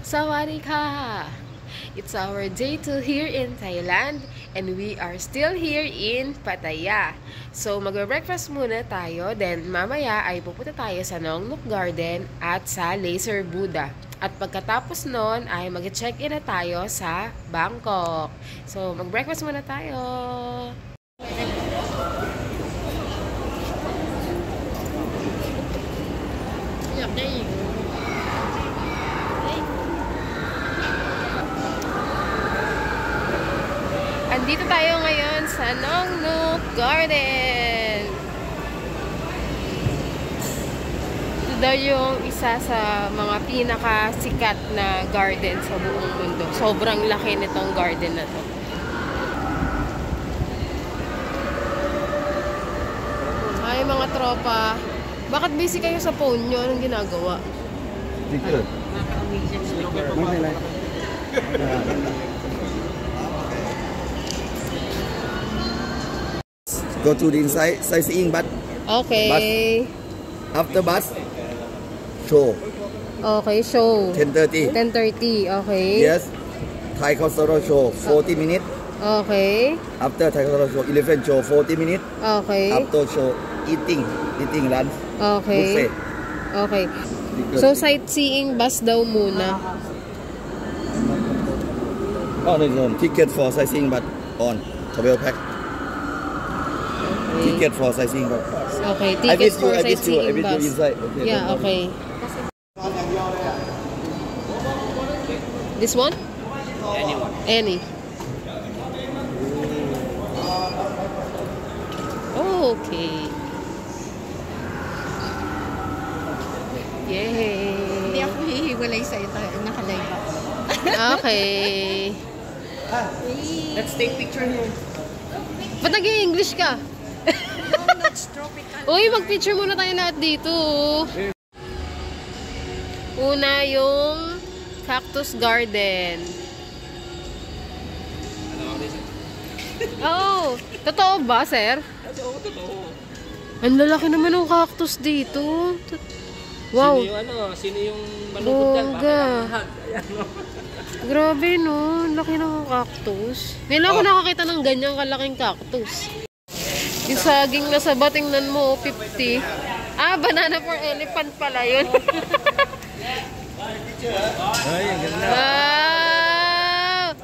Sawadika! It's our day 2 here in Thailand and we are still here in Pattaya. So magbe-breakfast muna tayo, then mamaya ay pupunta tayo sa Nong Nook Garden at sa Laser Buddha. At pagkatapos nun ay mag-check-in na tayo sa Bangkok. So mag-breakfast muna tayo. Andito tayo ngayon sa Nong Nook Garden. Ito daw yung isa sa mga pinakasikat na garden sa buong mundo. Sobrang laki nitong garden na to. Ay mga tropa, bakit busy kayo sa phone nyo? Anong ginagawa? Sticker. Go to the inside sightseeing bus. Okay. Bus. After bus, show. Okay, show. 10:30. 10:30, okay. Yes. Thai cultural show, 40 minutes. Okay. After Thai cultural show, elephant show, 40 minutes. Okay. After show, eating lunch. Okay. Buffet. Okay. Sticker. So, sightseeing bus daw muna. Oh, no. Ticket for sightseeing bus on. Travel pack. Okay. Ticket for sightseeing bus. Okay, tickets for I sightseeing will bus. you inside. Okay, Yeah, no problem. okay. This one? Anyone. Any. Okay. Yay! Hindi ako hihiwalay sa ito. Nakalive ako. Okay. Let's take picture here. Ba't nag-i-English ka? No, that's tropical. Uy, mag-picture muna tayo lahat dito. Una yung Cactus Garden. Oh, totoo ba, sir? Oo, totoo. Ang lalaki naman ng cactus dito. Wow. Sino yung malungkot dyan? Bongga. Grabe, no? Laki ng cactus. Ngayon ako nakakita ng ganyang kalaking cactus. Yung saging na saba, tingnan mo, 50. Ah, banana for elephant pala yun. Ay, ang ganda. Wow!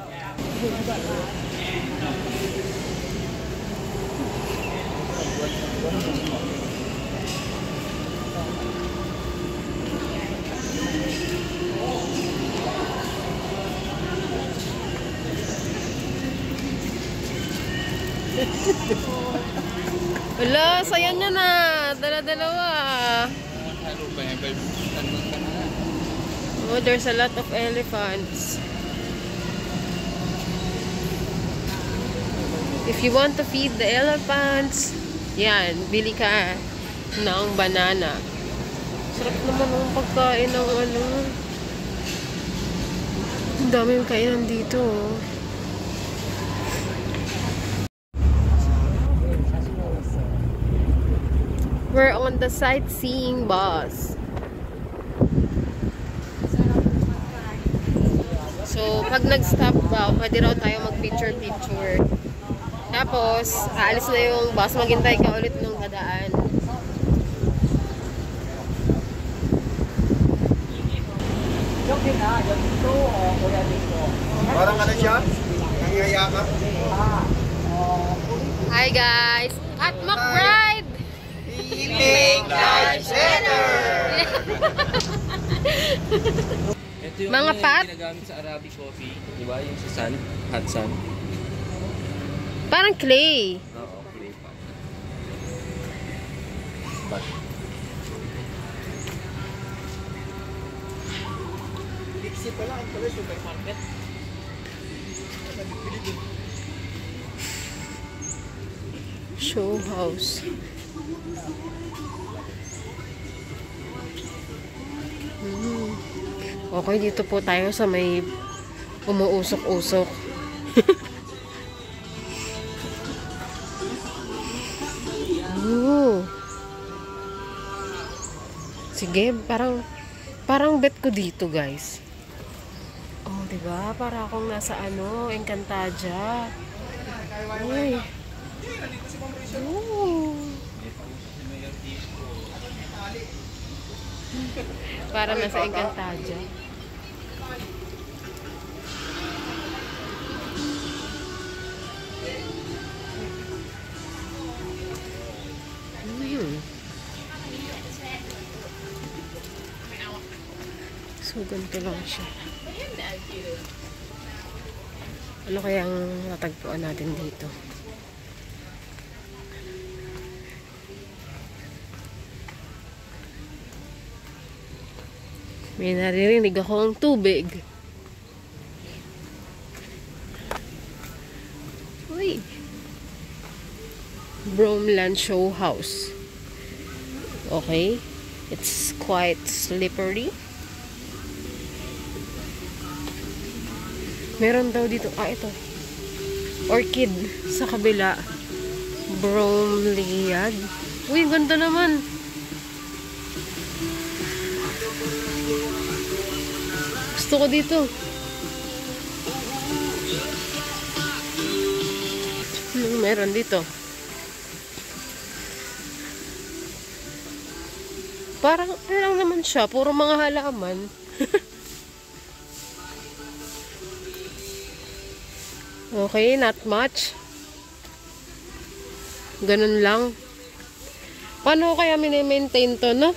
Wala, saya niya na. Dala-dalawa. Oh, there's a lot of elephants. If you want to feed the elephants, yan, bili ka ng banana. Sarap naman ang pagkain ng ano. Ang dami yung kainan dito. We're on the sightseeing bus. So, pag nag-stop daw, pwede raw tayo mag-picture-picture. Tapos, aalis na yung bus. Maghintay ka ulit nung dadaan. Parang ano siya? Nangyayakan? Hi guys! At McBride! Healing Life Center! Ito yung Mga pat? ginagamit sa Arabic coffee. Diba? Yung sa sun, hot sun. Parang clay. Oo, clay pot. But, Dixie pala, ang pala supermarket. Show house. Okay, dito po tayo sa may umuusok-usok. Oh. Sige, parang bet ko dito, guys. Diba? Para akong nasa ano, Encantadia. Uy. Ooh. Para nasa Encantadia. So, ganito lang siya. Ano kayang natagpuan natin dito? May naririnig akong tubig. Uy! Bromland Show House. Okay. It's quite slippery. Meron daw dito. Ah, ito. Orchid sa kabila. Bromeliad. Uy, ganda naman. Gusto ko dito. Meron dito. Parang, ano lang naman siya. Puro mga halaman. Okay, not much. Ganun lang. Paano kaya mini-maintain to, no?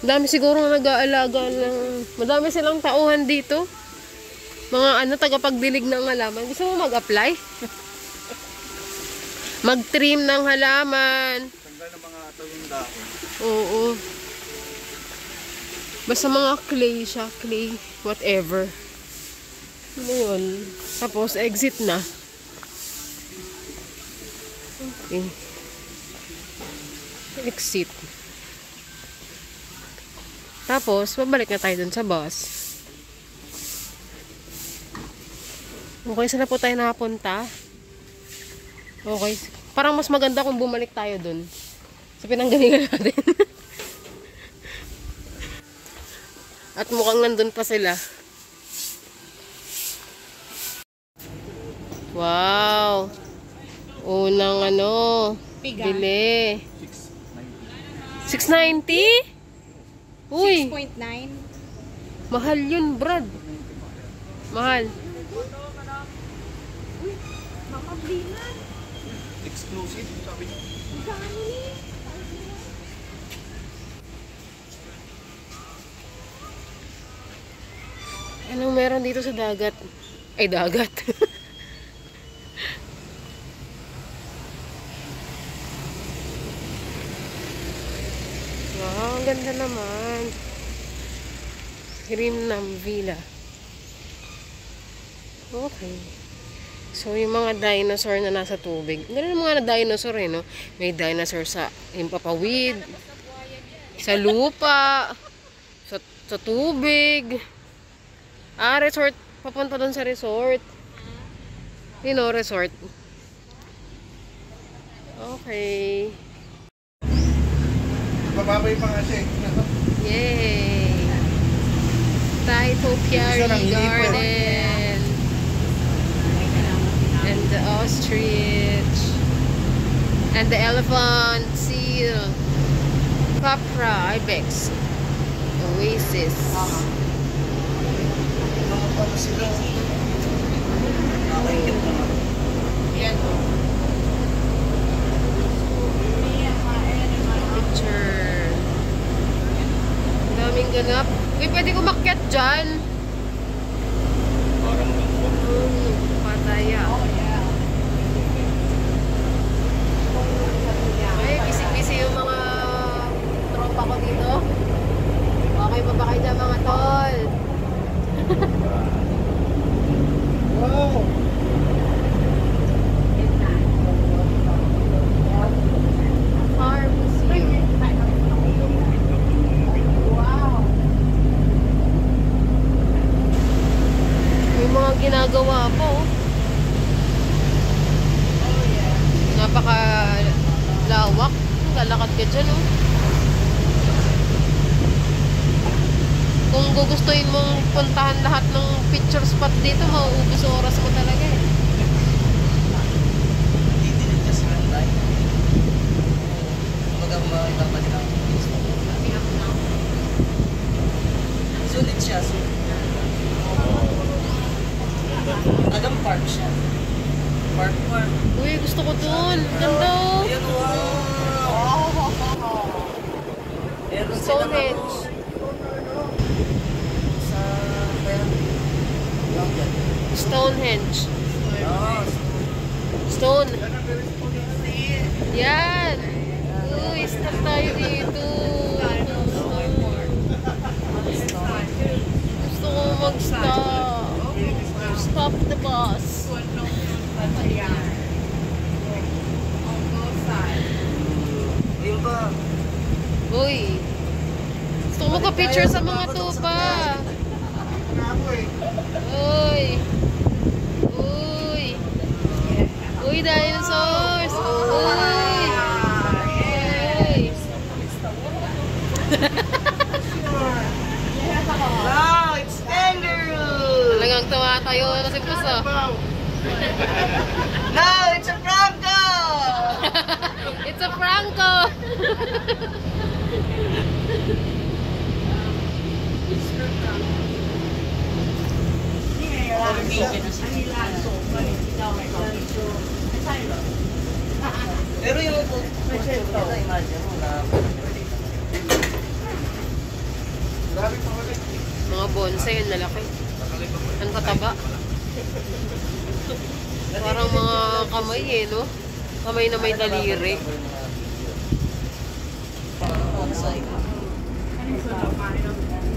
Dami siguro nag-aalaga ng... Madami silang tauhan dito. Mga ano, tagapagdilig ng halaman. Gusto mo mag-apply? Mag-trim ng halaman. Tanggal ng mga tawang dahon. Oo. Basta mga clay siya. Clay, whatever. Ano yun? Tapos, exit na. Okay. Exit. Tapos, babalik na tayo dun sa bus. Okay, saan na po tayo nakapunta? Okay. Parang mas maganda kung bumalik tayo dun. Sa pinanggalingan natin. At mukhang nandun pa sila. Wow! Unang ano, bili. 690? Uy! 6.9. Mahal yun, Brad. Mahal. Uy, makablinan. Exclusive, sabi niya. Gano'n eh. Anong meron dito sa dagat? Ay, dagat. Wow, ang ganda naman. Rimnam Villa. Okay. So, yung mga dinosaur na nasa tubig. Ganun yung mga dinosaur eh, no? May dinosaur sa himpapawid, sa lupa, sa tubig. Ah, resort. Papunta doon sa resort. You know, resort. Okay. Bababay pa nga siya. Yay! Topiary Garden. And the ostrich. And the elephant, seal. Capra, ibex. Oasis. Picture. Daming ganap. Uy, pwede ko makyat dyan. Parang Pataya. Ay, bisig-bisig yung mga tropa ko dito. Okay pa ba kayo dyan, mga tol? Wow! Farm Museum. Wow. May mga ginagawa po. Napaka lawak. Lalakad ka dyan, oh. Kung gugustuhin mong puntahan lahat ng picture spot dito, mauubos ang oras mo talaga eh. Didilig ka sa live. Kumbaga mababad lang. Sulit siya. Agang park siya. Park. Uy, gusto ko dun. Ganda oh. Ayan, wow! Meron silang Stonehenge. sa... Stonehenge. Oh, Stone. Yan. Uy, stop tayo dito. Gusto ko mag-stop. Stop the bus. yun ba? Uy. Gusto ko magpa-picture sa mga tupa. Uy. Uy. Uy, dinosaurs. Uy. Uy. Wow, it's kangaroo! Talagang tumatayo na si Puso. No, it's a Bronco! It's a Franco. Pero yung imagine mo na Mga bonsai, ang lalaki. Ang kataba. Parang mga kamay eh, no? Kamay na may daliri.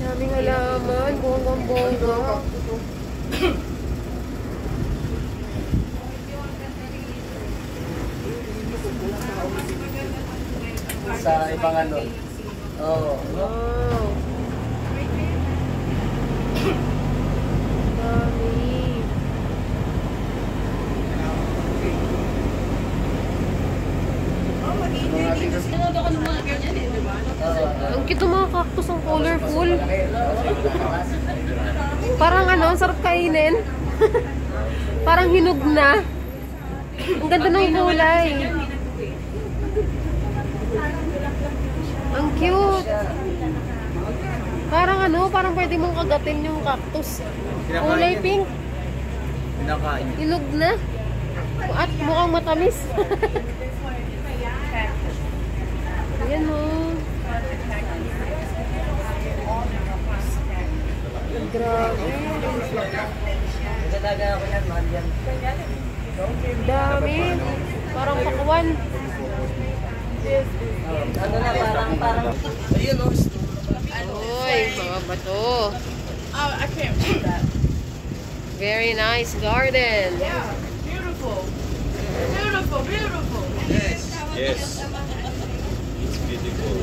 Daming halaman, bonggang-bongga. sa ibang ano. Oo. Wow. Dami. Ang cute ng mga cactus, ang colorful. Parang ano, ang sarap kainin. Parang hinog na. Ang ganda ng kulay. Ang cute. Parang ano, parang pwede mong kagatin yung cactus. Kulay pink. Pinakain. Hinog na. At mukhang matamis. Ayan o. Grabe. Nagdadaga ako yan, mahal yan. Dami. Parang pakwan. Ano na, parang... Ayun o. Uy, mga bato. I can't do that. Very nice garden. Yeah, beautiful. Beautiful, beautiful. Yes. It's beautiful.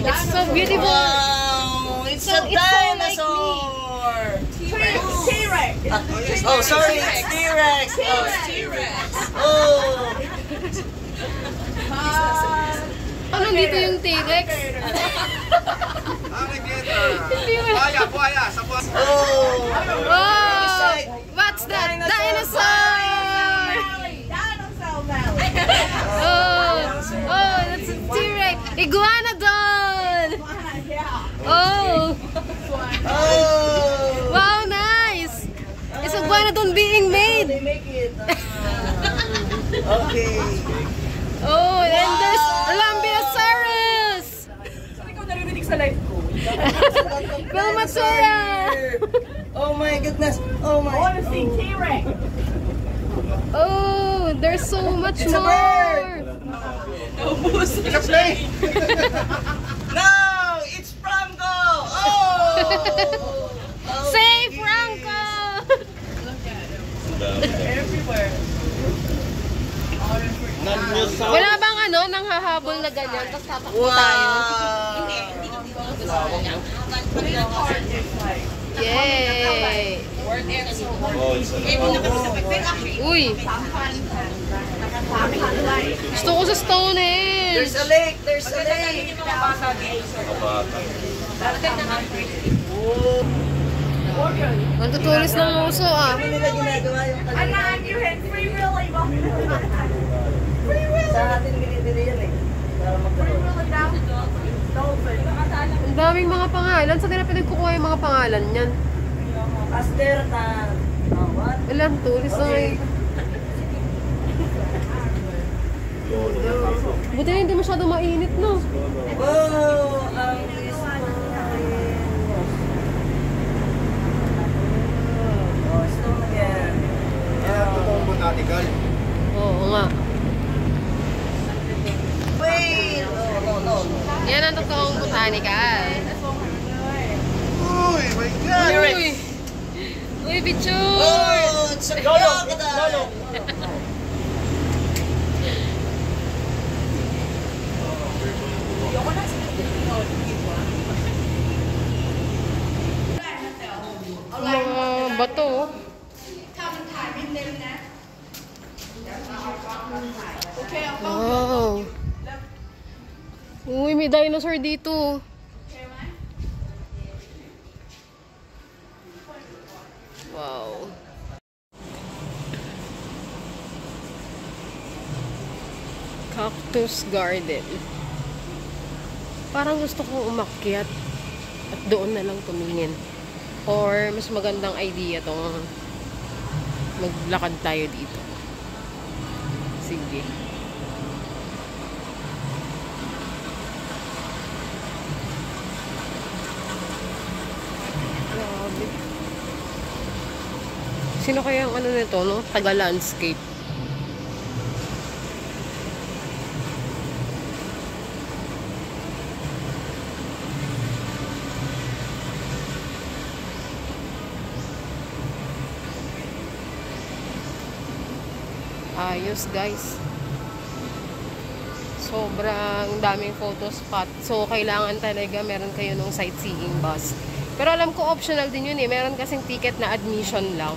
It's so beautiful. Wow! It's a It's so like dinosaur! T-Rex. Oh, sorry, it's T-Rex! Oh, it's T-Rex! Oh! Anong dito yung T-Rex? Hindi mo. Oh! Oh! What's that? Dinosaur! Dinosaur Valley. Oh! Oh, that's a T-Rex! Iguanodon! Yeah. Oh! Oh! Wow, nice! Is Iguanodon being made? They make it. Okay. Oh, and there's Lambeosaurus! Saan ikaw naririnig sa life ko? Velmatura! Oh my goodness! Oh I my... want to see T-Rex. Oh, there's so much It's a more! bird! It's a plane! No! It's Franco! Oh! Oh, Say yes. Franco! Everywhere. Wala bang ano, nang hahabol na ganyan, tapos tatakbo tayo? Wow! Yay! Oh, it's Uy! Gusto ko sa Stonehenge! There's a lake! There's a lake! a bata. Ang tutulis ng uso ah. Ano nila ginagawa yung kanina? Alam nyo, free will ay ba? Free will! Sa atin binibili yan eh. Para Free magkaroon. will ang dolphin. Ang daming mga pangalan. Saan nila pinagkukuha yung mga pangalan niyan? Aster na... what? Ilan tulis na ngayon. Buti na hindi masyado mainit, no? Oh, ang bilis mo. Oh, stone again. Botanical. Oo nga. Wait! No. Yan ang totoong botanical. Uy, my God! Uy! Uy, bicho! Oh, it's a crocodile! Mga bato. Wow. Uy, may dinosaur dito. Wow. Cactus Garden. Parang gusto kong umakyat at doon na lang tumingin. Or mas magandang idea tong maglakad tayo dito. Sige. Grabe. Sino kaya ang ano nito, no? Taga-landscape. Ayos guys. Sobrang daming photo spot. So kailangan talaga meron kayo ng sightseeing bus. Pero alam ko optional din yun eh. Meron kasing ticket na admission lang.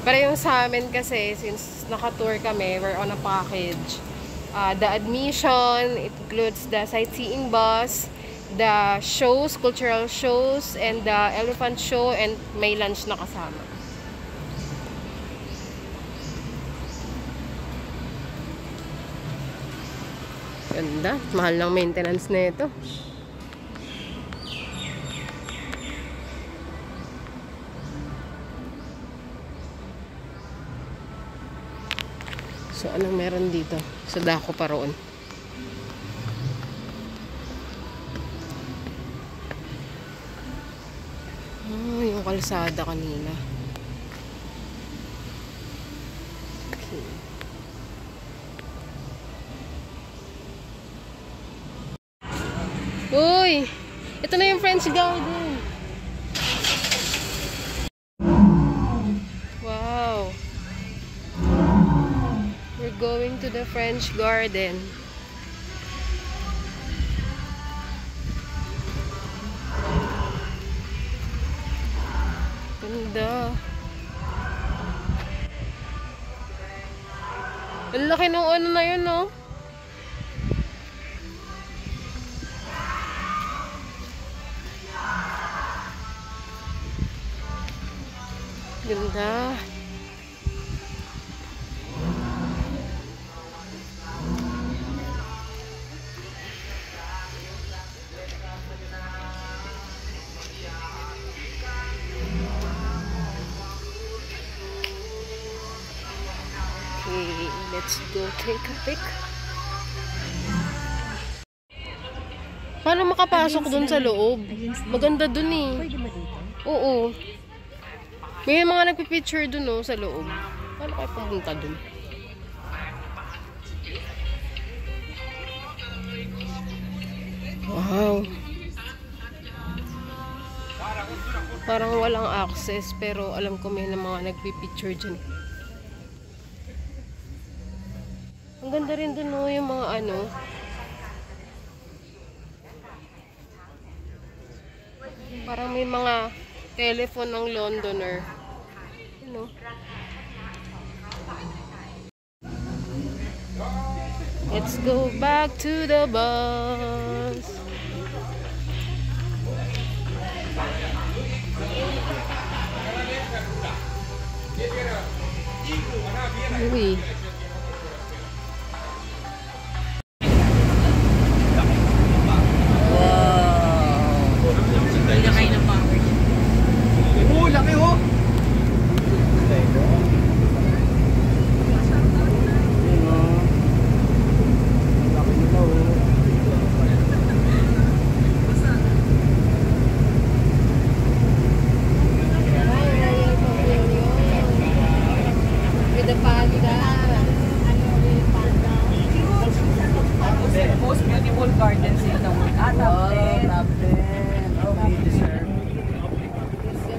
Pero yung sa amin kasi, since naka-tour kami, we're on a package. The admission, it includes the sightseeing bus, the shows, cultural shows, and the elephant show, and may lunch na kasama. Ganda. Mahal ng maintenance na ito. So, anong meron dito? Sa dako pa roon. Oh, yung kalsada kanina. Okay. Uy! Ito na yung French Garden. Wow! We're going to the French Garden. Ganda. Ang laki ng ano na yun, no? Ganda. Okay, let's go take a pic. Paano makapasok dun sa loob? Maganda dun eh. Pwede ba dito? Oo. May mga nagpipicture dun no, sa loob. Paano kayo pumunta dun? Wow. Parang walang access pero alam ko may mga nagpipicture dyan. Ang ganda rin dun no, yung mga ano. Parang may mga telephone ng Londoner. You know? Let's go back to the bus. Uy. With the panda. Most beautiful gardens in the world. Top 10. Top 10. Okay, deserve.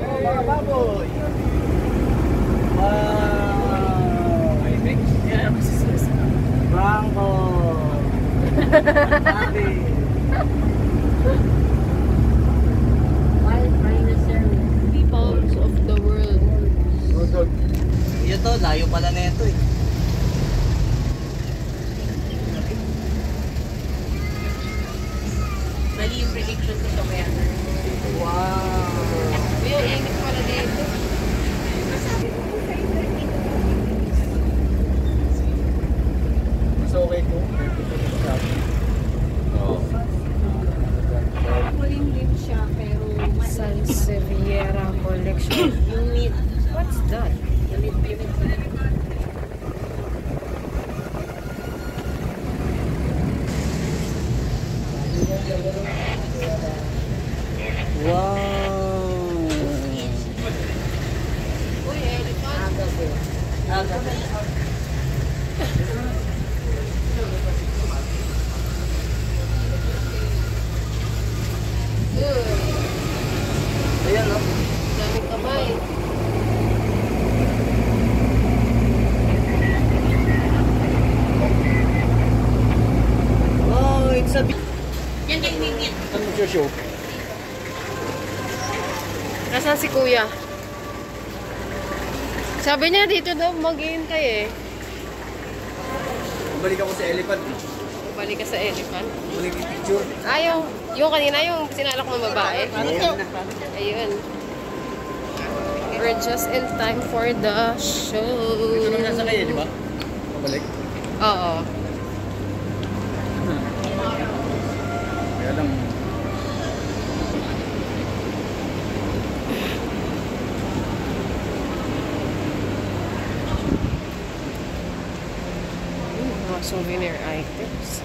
Oh, mga baboy. Wow. Bronco. Wild rhinoceros. Peoples of the world. Yun to, layo pala na ito eh. Mali yung prediction ko sa weather. Wow. Uy, ang init pala dito. Mas okay ko. Makulimlim siya, pero Sansevieria Collection. humid. What's that? Humid. Wow. Uy, elephant. Ayan o. Daming kamay. Oh, it's a big... Yan kay Ningit. Ano siya show? Nasaan si kuya? Sabi niya dito daw mag-iintay eh. Balik ako sa elephant. Balik ka sa elephant. Balik yung picture. Yung kanina yung sinalak mo babae. Ayun. We're just in time for the show. Ito nang nasa kanya, di ba? Pabalik. Oo. Kaya lang. Mga souvenir items.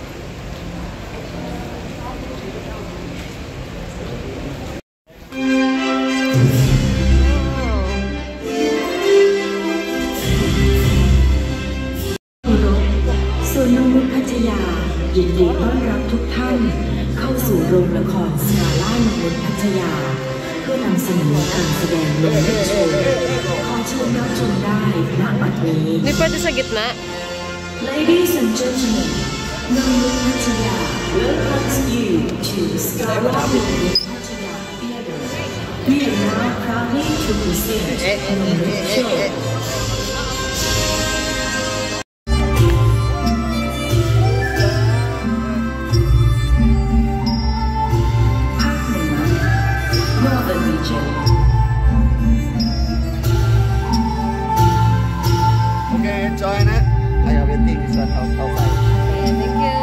ส่วนนงนุชพัชยายินดีต้อนรับทุกท่านเข้าสู่โรงละครสกาล่านงนุชพัชยาเพื่อนำเสนอการแสดงลงเล่นโชว์ขอเชิญรับชมได้ณบัดนี้ Hindi pwede sa gitna. Ladies and gentlemen นงนุชพัชยา welcomes you to Scala Nongnuch Pattaya Theatre. We are now proudly to present Nongnuch Show. Northern region. Okay, enjoy na. I have waiting this one outside. Okay, thank you.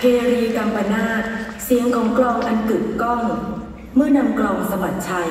เพรีกัมปนาทเสียงของกลองอันกึกก้อง เมื่อนำกลองสะบัดชัย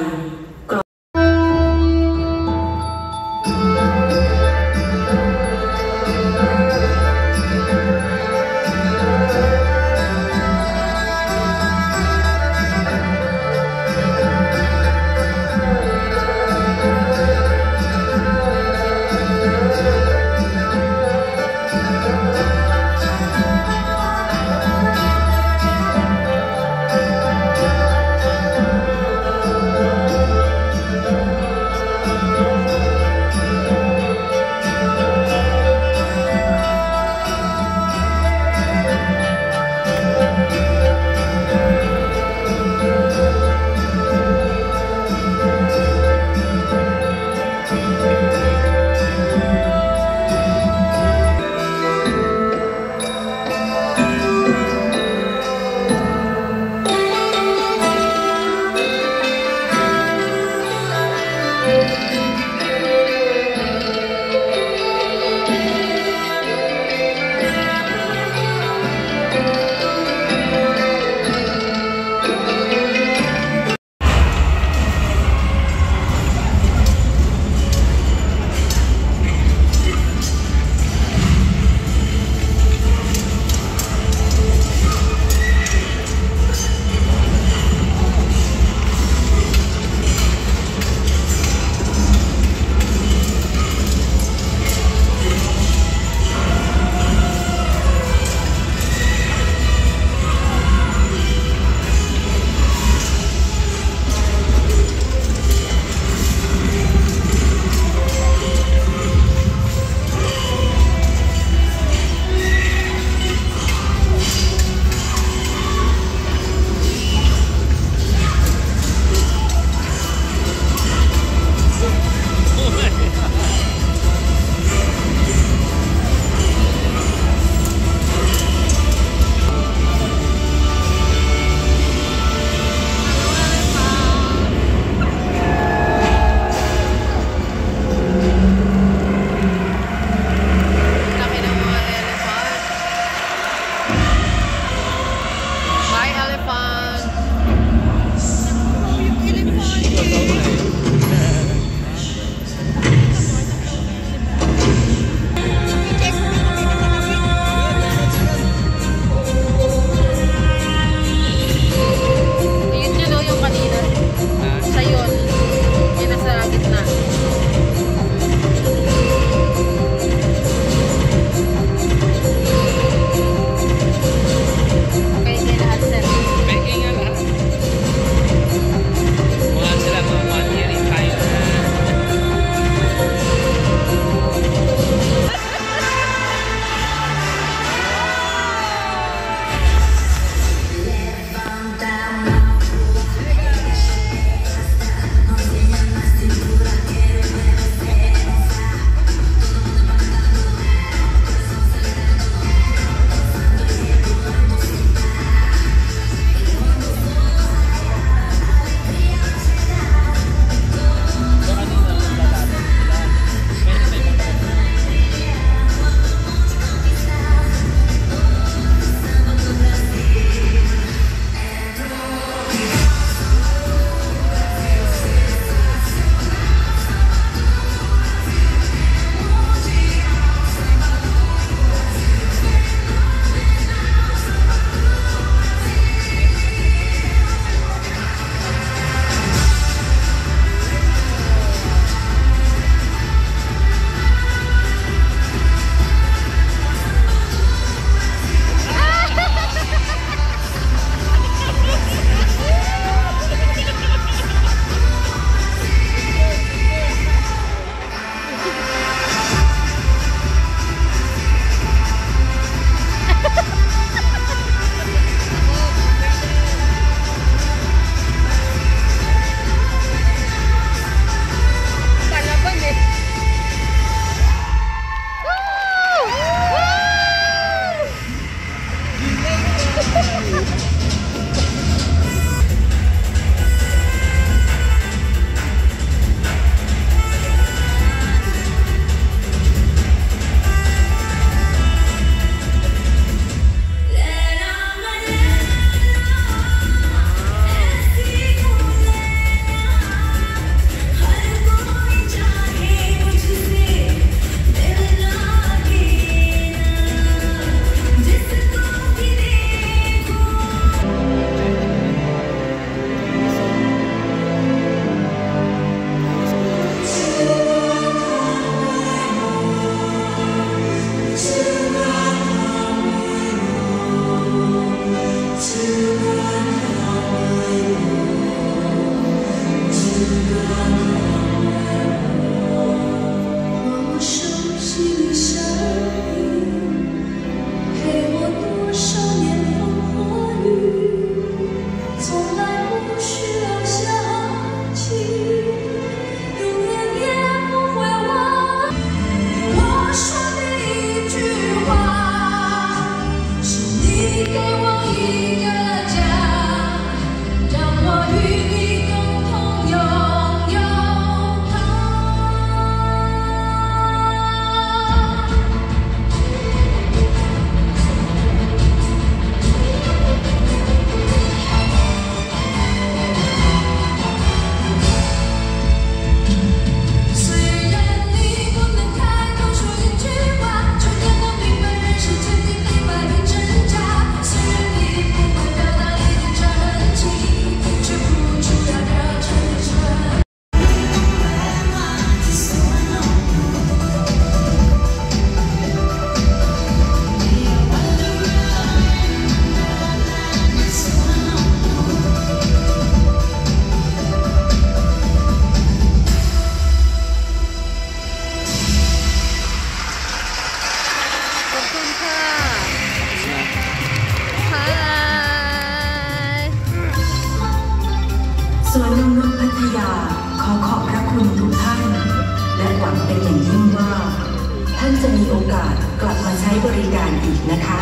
บริการอีกนะคะ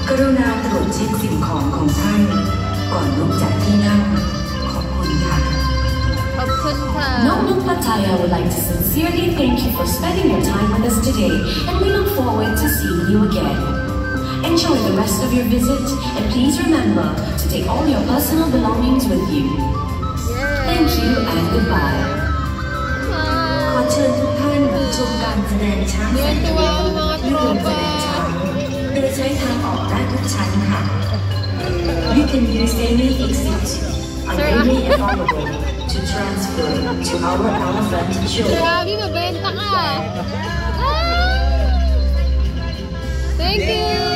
กรุณาตรวจเช็คสิ่งของของท่านก่อนลุกจากที่นั่งขอบคุณค่ะ ขอบคุณค่ะ Nongnong Pattaya would like to sincerely thank you for spending your time with us today, and we look forward to seeing you again. Enjoy the rest of your visit, and please remember to take all your personal belongings with you. Thank you and goodbye. ขอเชิญทุกท่านชมการแสดงช้างแสนเลี้ยงเรื่องแสดงช้างโดยใช้ทางออกได้ทุกชั้นค่ะ You can use any exit on any available to transfer to our elephant show. Grabe, mabenta ka. Thank you.